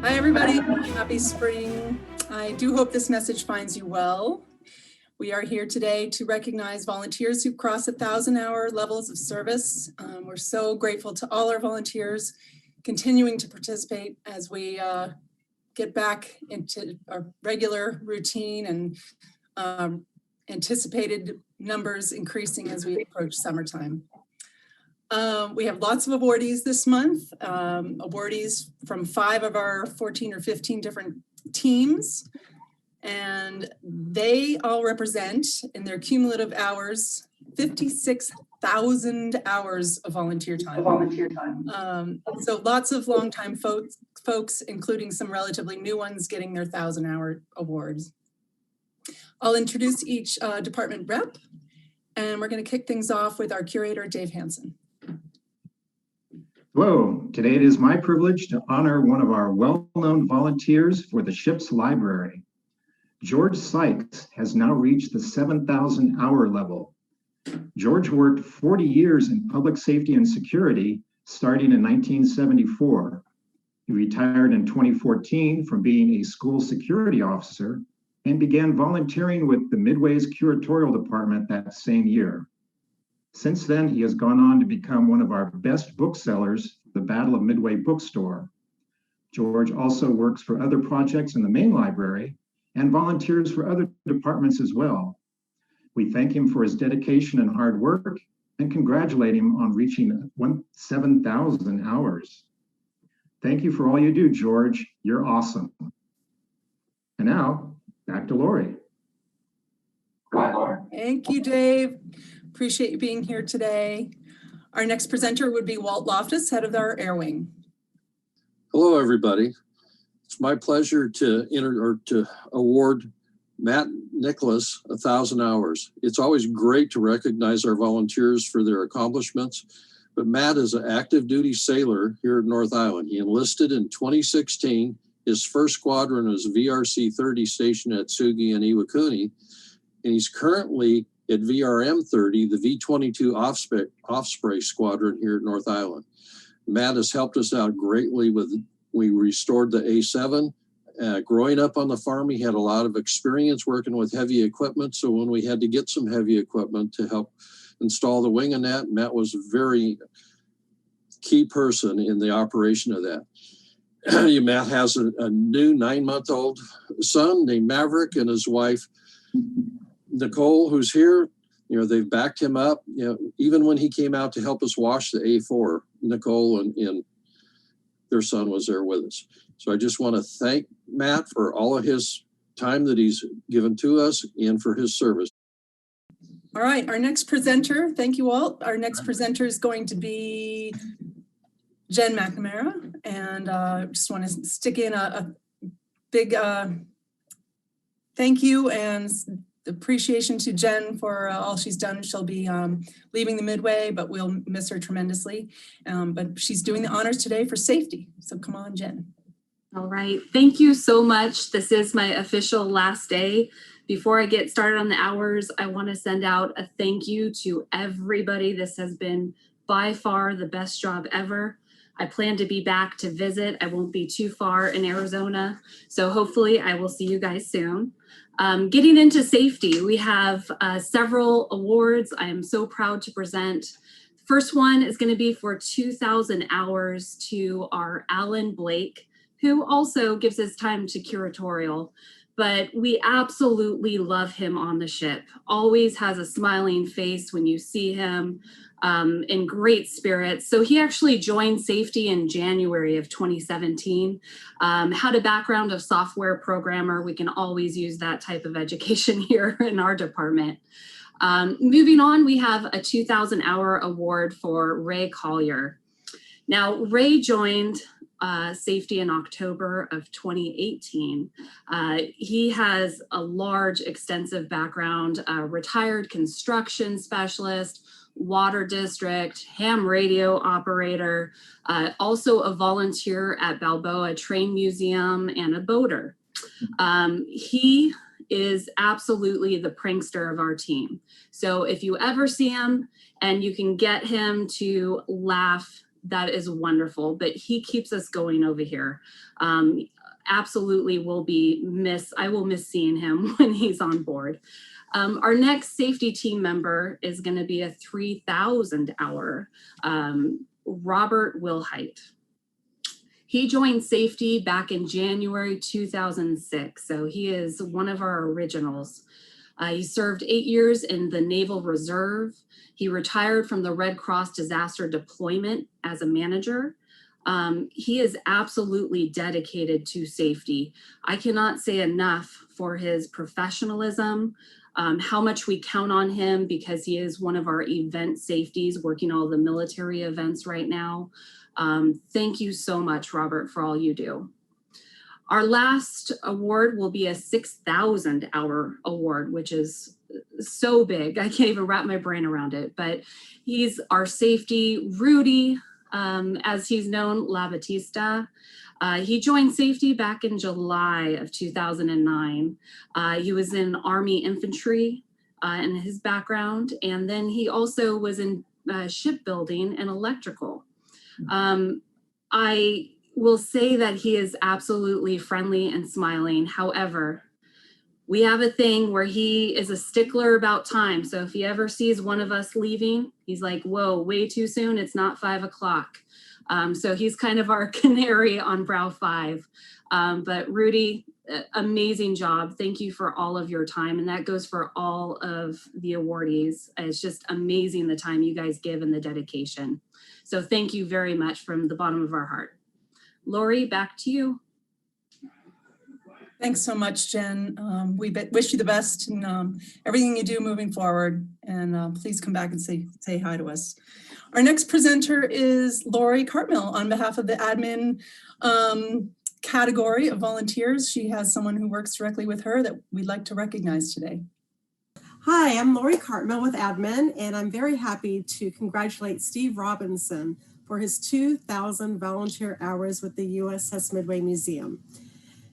Hi, everybody. Happy spring. I do hope this message finds you well. We are here today to recognize volunteers who cross 1,000-hour levels of service. We're so grateful to all our volunteers continuing to participate as we get back into our regular routine and anticipated numbers increasing as we approach summertime. We have lots of awardees this month, awardees from 5 of our 14 or 15 different teams, and they all represent in their cumulative hours 56,000 hours of volunteer time. So lots of longtime folks, including some relatively new ones, getting their 1,000-hour awards. I'll introduce each department rep, and we're going to kick things off with our curator, Dave Hansen. Hello, today it is my privilege to honor one of our well-known volunteers for the ship's library. George Sykes has now reached the 7,000-hour level. George worked 40 years in public safety and security, starting in 1974. He retired in 2014 from being a school security officer and began volunteering with the Midway's curatorial department that same year. Since then, he has gone on to become one of our best booksellers, the Battle of Midway Bookstore. George also works for other projects in the main library and volunteers for other departments as well. We thank him for his dedication and hard work and congratulate him on reaching 7,000 hours. Thank you for all you do, George. You're awesome. And now, back to Lori. Thank you, Dave. Appreciate you being here today. Our next presenter would be Walt Loftus, head of our Air Wing. Hello, everybody. It's my pleasure to award Matt Nicholas 1,000 hours. It's always great to recognize our volunteers for their accomplishments, but Matt is an active duty sailor here at North Island. He enlisted in 2016. His first squadron is VRC 30 stationed at Sugi and Iwakuni, and he's currently at VRM 30, the V-22 Osprey Squadron here at North Island. Matt has helped us out greatly we restored the A7. Growing up on the farm, he had a lot of experience working with heavy equipment. So when we had to get some heavy equipment to help install the wing and that, Matt was a very key person in the operation of that. Matt has a new 9-month-old son named Maverick, and his wife, Nicole, who's here. They've backed him up. Even when he came out to help us wash the A4, Nicole and their son was there with us. So I just want to thank Matt for all of his time that he's given to us and for his service. All right, our next presenter, thank you, Walt. Our next presenter is going to be Jen McNamara, and just want to stick in a big thank you and appreciation to Jen for all she's done. She'll be leaving the Midway, but we'll miss her tremendously. But she's doing the honors today for safety. So come on, Jen. All right. Thank you so much. This is my official last day. Before I get started on the hours, I want to send out a thank you to everybody. This has been by far the best job ever. I plan to be back to visit. I won't be too far in Arizona. So hopefully I will see you guys soon. Getting into safety, we have several awards I am so proud to present. First one is going to be for 2,000 hours to our Alan Blake, who also gives his time to curatorial. But we absolutely love him on the ship. Always has a smiling face when you see him, in great spirits. So he actually joined safety in January of 2017. Had a background of software programmer. We can always use that type of education here in our department. Moving on, we have a 2,000-hour award for Ray Collier. Now, Ray joined safety in October of 2018. He has a large, extensive background, retired construction specialist, water district, ham radio operator, also a volunteer at Balboa Train Museum and a boater. He is absolutely the prankster of our team. So if you ever see him and you can get him to laugh that is wonderful, but he keeps us going over here. Absolutely I will miss seeing him when he's on board. Our next safety team member is going to be a 3,000 hour, Robert Wilhite. He joined safety back in January 2006, so he is one of our originals. He served 8 years in the Naval Reserve. He retired from the Red Cross disaster deployment as a manager. He is absolutely dedicated to safety. I cannot say enough for his professionalism, how much we count on him because he is one of our event safeties working all the military events right now. Thank you so much, Robert, for all you do. Our last award will be a 6,000 hour award, which is so big. I can't even wrap my brain around it, but he's our safety, Rudy, as he's known, La Batista. He joined safety back in July of 2009. He was in Army infantry in his background, and then he also was in shipbuilding and electrical. I will say that he is absolutely friendly and smiling. However, we have a thing where he is a stickler about time. So if he ever sees one of us leaving, he's like, whoa, way too soon. It's not 5 o'clock. So he's kind of our canary on Brow 5. But Rudy, amazing job. Thank you for all of your time. And that goes for all of the awardees. It's just amazing the time you guys give and the dedication. So thank you very much from the bottom of our heart. Lori, back to you. Thanks so much, Jen. We wish you the best in everything you do moving forward. And please come back and say hi to us. Our next presenter is Lori Cartmill on behalf of the admin category of volunteers. She has someone who works directly with her that we'd like to recognize today. Hi, I'm Lori Cartmill with admin, and I'm very happy to congratulate Steve Robinson for his 2,000 volunteer hours with the USS Midway Museum.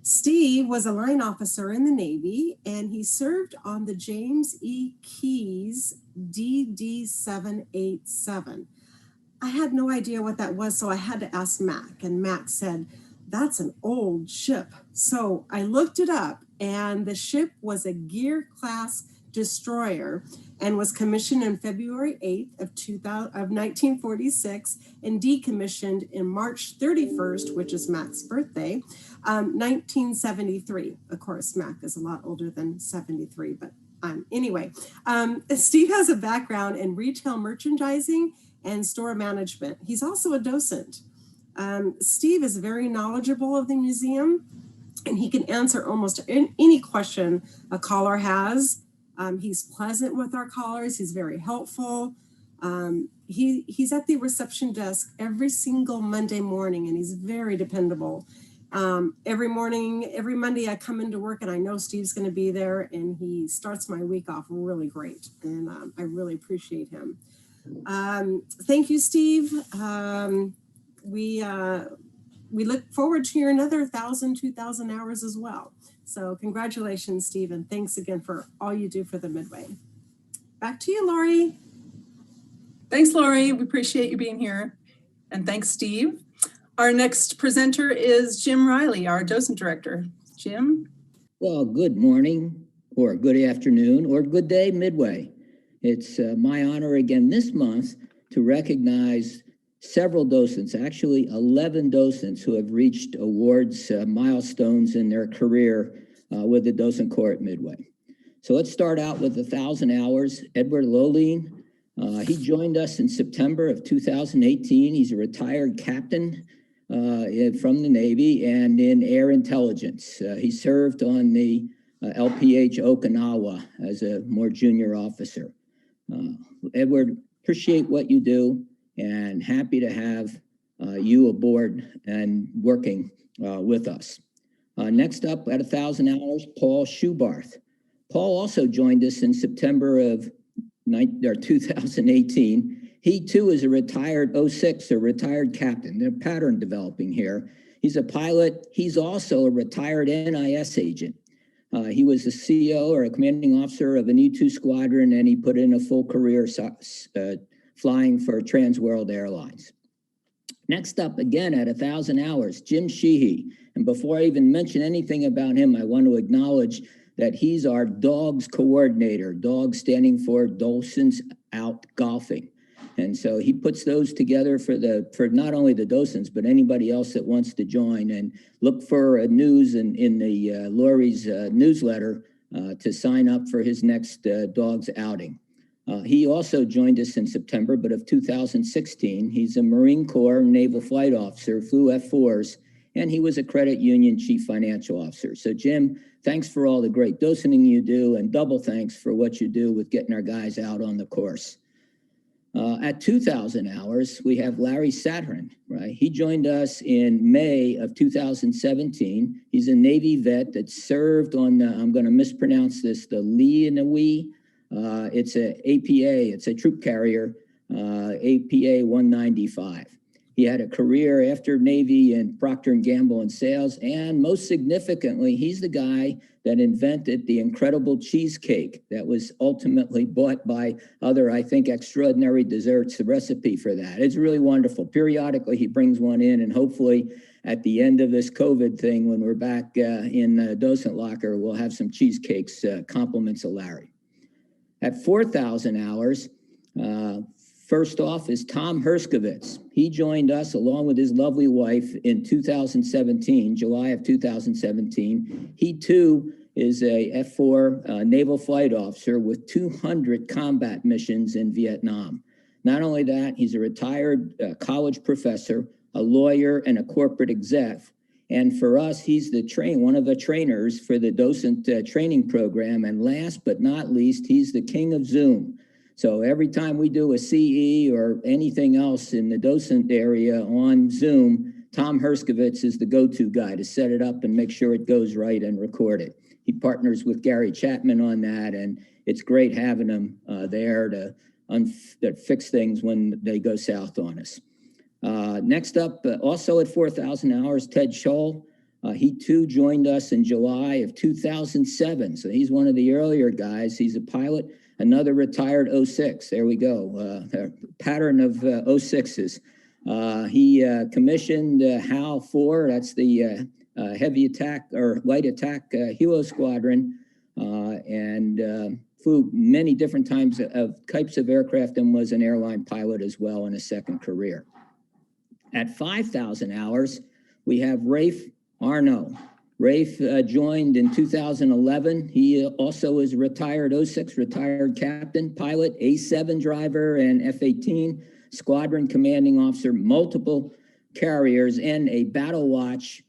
Steve was a line officer in the Navy, and he served on the James E. Keyes DD-787. I had no idea what that was, so I had to ask Mac, and Mac said, that's an old ship. So I looked it up, and the ship was a Gear-class destroyer and was commissioned on February 8th of 1946 and decommissioned in March 31st, which is Mac's birthday, 1973. Of course, Mac is a lot older than 73, but anyway, Steve has a background in retail merchandising and store management. He's also a docent. Steve is very knowledgeable of the museum, and he can answer almost any question a caller has. He's pleasant with our callers. He's very helpful. He's at the reception desk every single Monday morning, and he's very dependable. Every Monday I come into work and I know Steve's going to be there, and he starts my week off really great. And I really appreciate him. Thank you, Steve. We look forward to your another 1,000, 2,000 hours as well. So congratulations, Steve, and thanks again for all you do for the Midway. Back to you, Lori. Thanks, Lori. We appreciate you being here. And thanks, Steve. Our next presenter is Jim Riley, our docent director. Jim? Well, good morning, or good afternoon, or good day, Midway. It's my honor again this month to recognize several docents, actually 11 docents who have reached awards, milestones in their career with the Docent Corps at Midway. So let's start out with 1,000 hours. Edward Loline, he joined us in September of 2018. He's a retired captain from the Navy and in air intelligence. He served on the LPH Okinawa as a more junior officer. Edward, appreciate what you do, and happy to have you aboard and working with us. Next up at 1,000 hours, Paul Schubarth. Paul also joined us in September of 2018. He too is a retired 06, a retired captain. There's a pattern developing here. He's a pilot. He's also a retired NIS agent. He was the CEO or a commanding officer of an E-2 squadron, and he put in a full career flying for Trans World Airlines. Next up, again at 1,000 hours, Jim Sheehy. And before I even mention anything about him, I want to acknowledge that he's our dogs coordinator, dogs standing for docents out golfing. And so he puts those together for not only the docents, but anybody else that wants to join. And look for news in the Lori's newsletter to sign up for his next dogs outing. He also joined us in September, but of 2016. He's a Marine Corps Naval Flight Officer, flew F-4s, and he was a credit union chief financial officer. So Jim, thanks for all the great docenting you do, and double thanks for what you do with getting our guys out on the course. At 2,000 hours, we have Larry Satterin, right? He joined us in May of 2017. He's a Navy vet that served on, I'm going to mispronounce this, the Leonawee. It's a APA, it's a troop carrier, APA 195. He had a career after Navy in Procter & Gamble in sales, and most significantly, he's the guy that invented the incredible cheesecake that was ultimately bought by other, I think, extraordinary desserts, the recipe for that. It's really wonderful. Periodically, he brings one in, and hopefully at the end of this COVID thing, when we're back in the docent locker, we'll have some cheesecakes, compliments of Larry. At 4,000 hours, first off is Tom Herskovitz. He joined us along with his lovely wife in 2017, July of 2017. He too is a F-4 naval flight officer with 200 combat missions in Vietnam. Not only that, he's a retired college professor, a lawyer, and a corporate exec. And for us, he's one of the trainers for the docent training program. And last but not least, he's the king of Zoom. So every time we do a CE or anything else in the docent area on Zoom, Tom Herskovitz is the go-to guy to set it up and make sure it goes right and record it. He partners with Gary Chapman on that, and it's great having him there to fix things when they go south on us. Next up, also at 4,000 hours, Ted Scholl. He too joined us in July of 2007. So he's one of the earlier guys. He's a pilot, another retired 06. There we go, pattern of 06s. He commissioned HAL 4, that's the heavy attack or light attack helo squadron, and flew many different types of aircraft, and was an airline pilot as well in a second career. At 5,000 hours, we have Rafe Arno. Rafe joined in 2011. He also is a retired 06, retired captain, pilot, A7 driver, and F-18, squadron commanding officer, multiple carriers, and a battle watch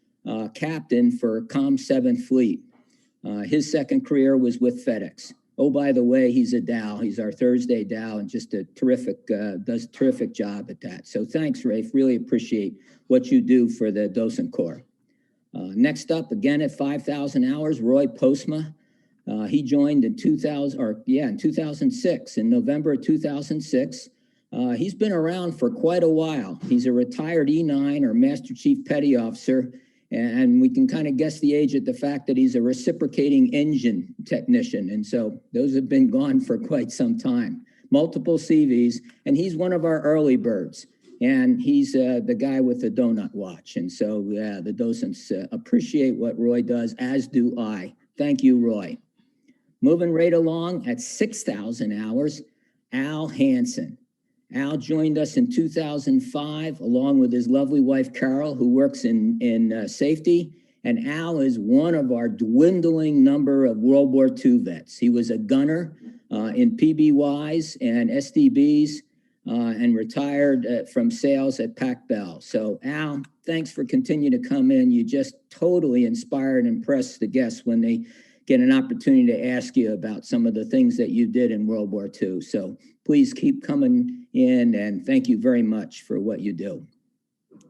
captain for COM 7th Fleet. His second career was with FedEx. Oh, by the way, he's a Dow. He's our Thursday Dow, and just a terrific, does a terrific job at that. So thanks, Rafe. Really appreciate what you do for the docent corps. Next up, again at 5,000 hours, Roy Postma. He joined in 2006, in November of 2006. He's been around for quite a while. He's a retired E9 or Master Chief Petty Officer, and we can kind of guess the age at the fact that he's a reciprocating engine technician. And so those have been gone for quite some time. Multiple CVs, and he's one of our early birds. And he's the guy with the donut watch. And so the docents appreciate what Roy does, as do I. Thank you, Roy. Moving right along at 6,000 hours, Al Hansen. Al joined us in 2005, along with his lovely wife, Carol, who works in safety. And Al is one of our dwindling number of World War II vets. He was a gunner in PBYs and SDBs and retired from sales at Pac Bell. So Al, thanks for continuing to come in. You just totally inspire and impress the guests when they get an opportunity to ask you about some of the things that you did in World War II. So please keep coming in, and thank you very much for what you do.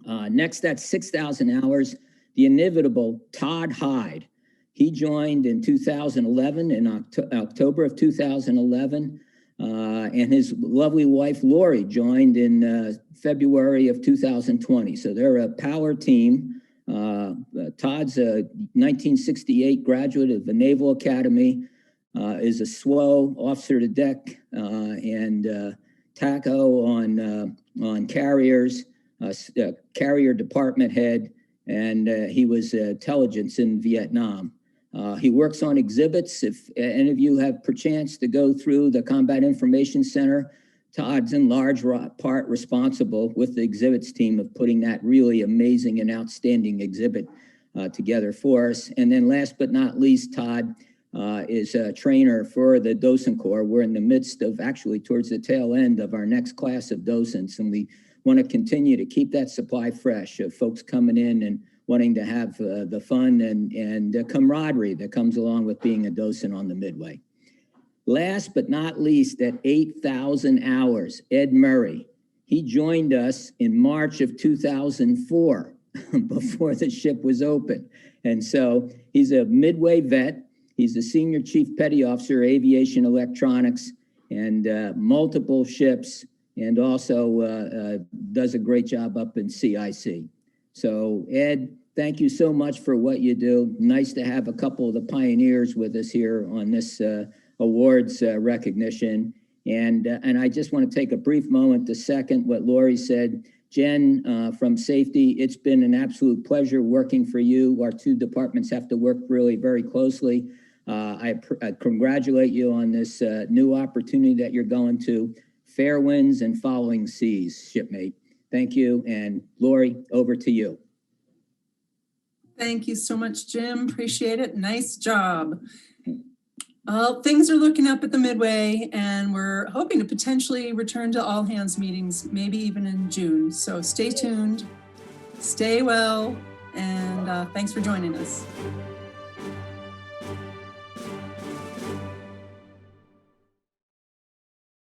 Next, at 6,000 hours, the inimitable Todd Hyde. He joined in 2011, in October of 2011, and his lovely wife, Lori, joined in February of 2020. So they're a power team. Todd's a 1968 graduate of the Naval Academy, is a SWO, officer to deck, and TACO on carriers, carrier department head, and he was intelligence in Vietnam. He works on exhibits. If any of you have perchance to go through the Combat Information Center, Todd's in large part responsible with the exhibits team of putting that really amazing and outstanding exhibit together for us. And then last but not least, Todd is a trainer for the docent corps. We're in the midst of actually towards the tail end of our next class of docents, and we want to continue to keep that supply fresh of folks coming in and wanting to have the fun and the camaraderie that comes along with being a docent on the Midway. Last but not least, at 8,000 hours, Ed Murray. He joined us in March of 2004 before the ship was open. And so he's a Midway vet. He's the Senior Chief Petty Officer, Aviation Electronics, and multiple ships, and also does a great job up in CIC. So Ed, thank you so much for what you do. Nice to have a couple of the pioneers with us here on this awards recognition. And I just want to take a brief moment to second what Lori said. Jen from safety, it's been an absolute pleasure working for you. Our two departments have to work really very closely. I congratulate you on this new opportunity that you're going to. Fair winds and following seas, shipmate. Thank you. And Lori, over to you. Thank you so much, Jim. Appreciate it. Nice job. Things are looking up at the Midway, and we're hoping to potentially return to all hands meetings, maybe even in June. So stay tuned, stay well, and thanks for joining us.